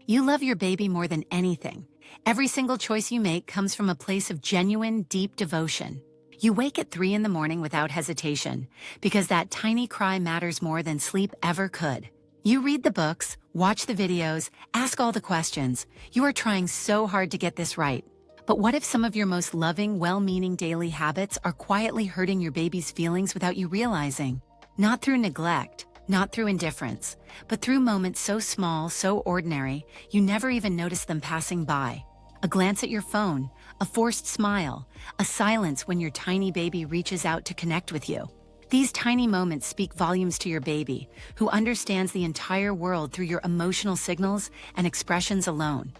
You love your baby more than anything. Every single choice you make comes from a place of genuine, deep devotion. You wake at 3 in the morning without hesitation, because that tiny cry matters more than sleep ever could. You read the books, watch the videos, ask all the questions. You are trying so hard to get this right. But what if some of your most loving, well-meaning daily habits are quietly hurting your baby's feelings without you realizing? Not through neglect, not through indifference, but through moments so small, so ordinary, you never even notice them passing by. A glance at your phone, a forced smile, a silence when your tiny baby reaches out to connect with you. These tiny moments speak volumes to your baby, who understands the entire world through your emotional signals and expressions alone.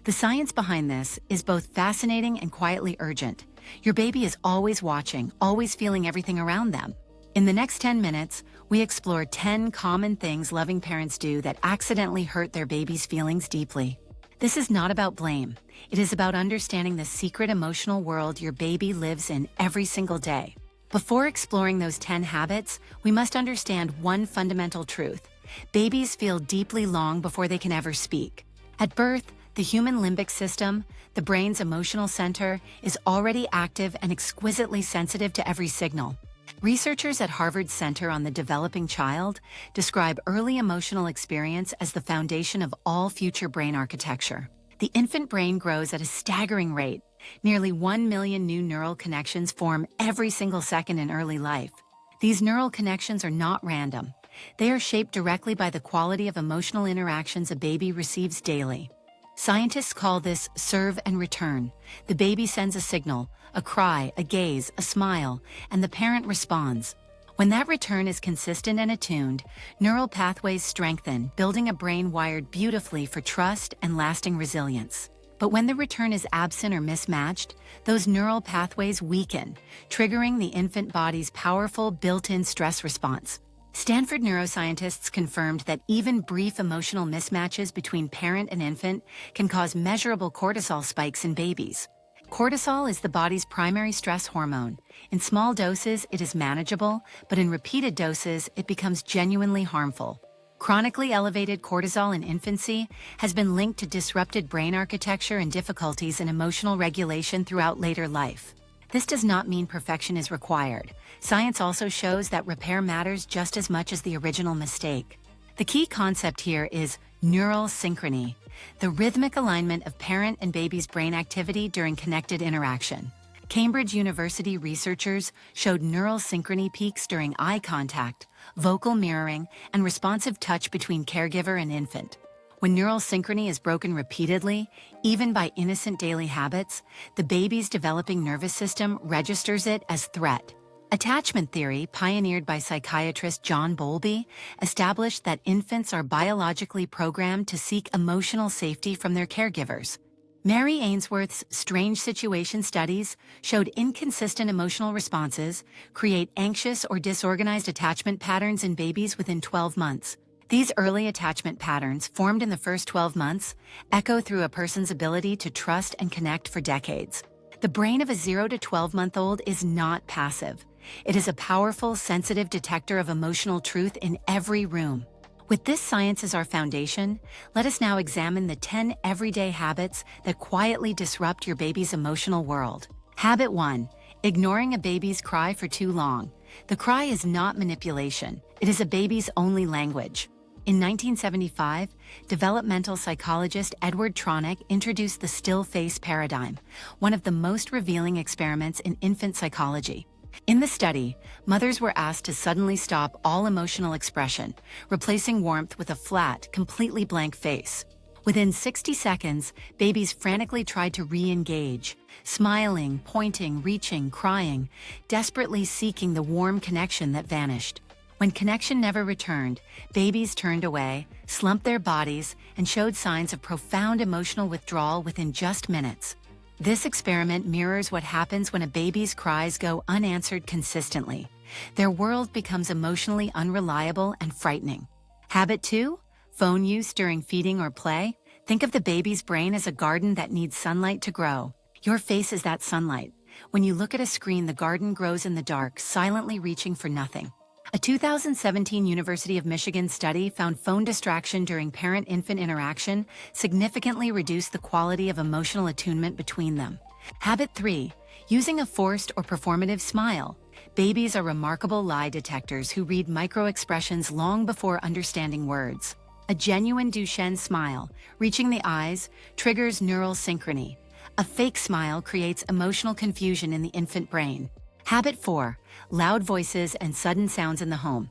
The science behind this is both fascinating and quietly urgent. Your baby is always watching, always feeling everything around them. In the next 10 minutes, we explore 10 common things loving parents do that accidentally hurt their baby's feelings deeply. This is not about blame. It is about understanding the secret emotional world your baby lives in every single day. Before exploring those 10 habits, we must understand one fundamental truth. Babies feel deeply long before they can ever speak. At birth, the human limbic system, the brain's emotional center, is already active and exquisitely sensitive to every signal. Researchers at Harvard's Center on the Developing Child describe early emotional experience as the foundation of all future brain architecture. The infant brain grows at a staggering rate. Nearly 1 million new neural connections form every single second in early life. These neural connections are not random. They are shaped directly by the quality of emotional interactions a baby receives daily. Scientists call this serve and return. The baby sends a signal, a cry, a gaze, a smile, and the parent responds. When that return is consistent and attuned, neural pathways strengthen, building a brain wired beautifully for trust and lasting resilience. But when the return is absent or mismatched, those neural pathways weaken, triggering the infant body's powerful built-in stress response. Stanford neuroscientists confirmed that even brief emotional mismatches between parent and infant can cause measurable cortisol spikes in babies. Cortisol is the body's primary stress hormone. In small doses, it is manageable, but in repeated doses, it becomes genuinely harmful. Chronically elevated cortisol in infancy has been linked to disrupted brain architecture and difficulties in emotional regulation throughout later life. This does not mean perfection is required. Science also shows that repair matters just as much as the original mistake. The key concept here is neural synchrony, the rhythmic alignment of parent and baby's brain activity during connected interaction. Cambridge University researchers showed neural synchrony peaks during eye contact, vocal mirroring, and responsive touch between caregiver and infant. When neural synchrony is broken repeatedly, even by innocent daily habits, the baby's developing nervous system registers it as threat. Attachment theory, pioneered by psychiatrist John Bowlby, established that infants are biologically programmed to seek emotional safety from their caregivers. Mary Ainsworth's strange situation studies showed inconsistent emotional responses create anxious or disorganized attachment patterns in babies within 12 months. These early attachment patterns, formed in the first 12 months, echo through a person's ability to trust and connect for decades. The brain of a 0 to 12-month-old is not passive. It is a powerful, sensitive detector of emotional truth in every room. With this science as our foundation, let us now examine the 10 everyday habits that quietly disrupt your baby's emotional world. Habit 1. Ignoring a baby's cry for too long. The cry is not manipulation. It is a baby's only language. In 1975, developmental psychologist Edward Tronick introduced the still face paradigm, one of the most revealing experiments in infant psychology. In the study, mothers were asked to suddenly stop all emotional expression, replacing warmth with a flat, completely blank face. Within 60 seconds, babies frantically tried to re-engage, smiling, pointing, reaching, crying, desperately seeking the warm connection that vanished. When connection never returned, babies turned away, slumped their bodies, and showed signs of profound emotional withdrawal within just minutes. This experiment mirrors what happens when a baby's cries go unanswered consistently. Their world becomes emotionally unreliable and frightening. Habit 2. Phone use during feeding or play. Think of the baby's brain as a garden that needs sunlight to grow. Your face is that sunlight. When you look at a screen, the garden grows in the dark, silently reaching for nothing. A 2017 University of Michigan study found phone distraction during parent-infant interaction significantly reduced the quality of emotional attunement between them. Habit 3. Using a forced or performative smile. Babies are remarkable lie detectors who read micro-expressions long before understanding words. A genuine Duchenne smile, reaching the eyes, triggers neural synchrony. A fake smile creates emotional confusion in the infant brain. Habit 4. Loud voices and sudden sounds in the home.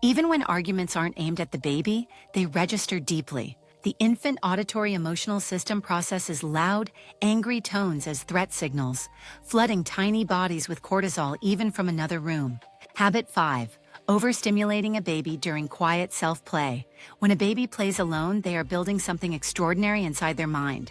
Even when arguments aren't aimed at the baby, they register deeply. The infant auditory emotional system processes loud, angry tones as threat signals, flooding tiny bodies with cortisol even from another room. Habit 5. Overstimulating a baby during quiet self-play. When a baby plays alone, they are building something extraordinary inside their mind.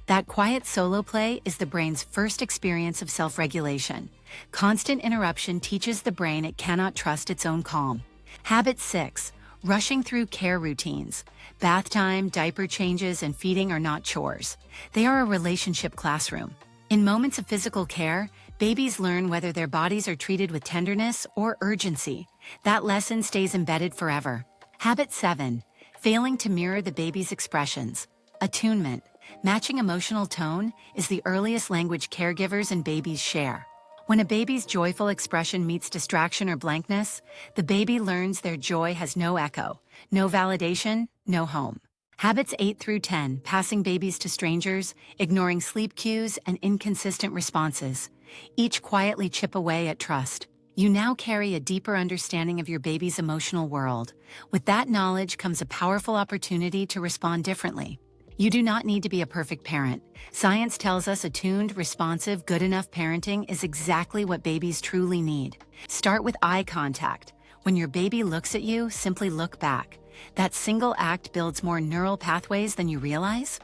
That quiet solo play is the brain's first experience of self-regulation. Constant interruption teaches the brain it cannot trust its own calm. Habit 6. Rushing through care routines. Bath time, diaper changes, and feeding are not chores. They are a relationship classroom. In moments of physical care, babies learn whether their bodies are treated with tenderness or urgency. That lesson stays embedded forever. Habit 7. Failing to mirror the baby's expressions. Attunement. Matching emotional tone is the earliest language caregivers and babies share. When a baby's joyful expression meets distraction or blankness, the baby learns their joy has no echo, no validation, no home. Habits 8 through 10, passing babies to strangers, ignoring sleep cues, and inconsistent responses. Each quietly chip away at trust. You now carry a deeper understanding of your baby's emotional world. With that knowledge comes a powerful opportunity to respond differently. You do not need to be a perfect parent. Science tells us attuned, responsive, good enough parenting is exactly what babies truly need. Start with eye contact. When your baby looks at you, simply look back. That single act builds more neural pathways than you realize.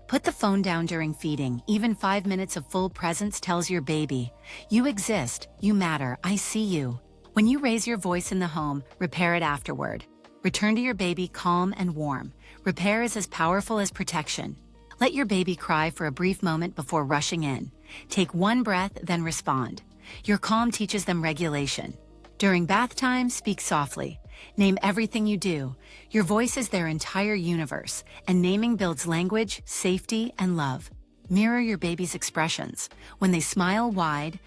Put the phone down during feeding. Even 5 minutes of full presence tells your baby, you exist, you matter, I see you. When you raise your voice in the home, repair it afterward. Return to your baby calm and warm. Repair is as powerful as protection. Let your baby cry for a brief moment before rushing in. Take one breath, then respond. Your calm teaches them regulation. During bath time, speak softly. Name everything you do. Your voice is their entire universe, and naming builds language, safety, and love. Mirror your baby's expressions. When they smile wide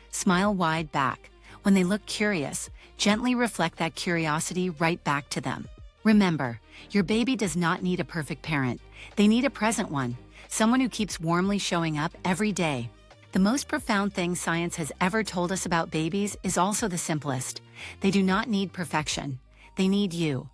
back. When they look curious, gently reflect that curiosity right back to them. Remember, your baby does not need a perfect parent. They need a present one, someone who keeps warmly showing up every day. The most profound thing science has ever told us about babies is also the simplest. They do not need perfection. They need you.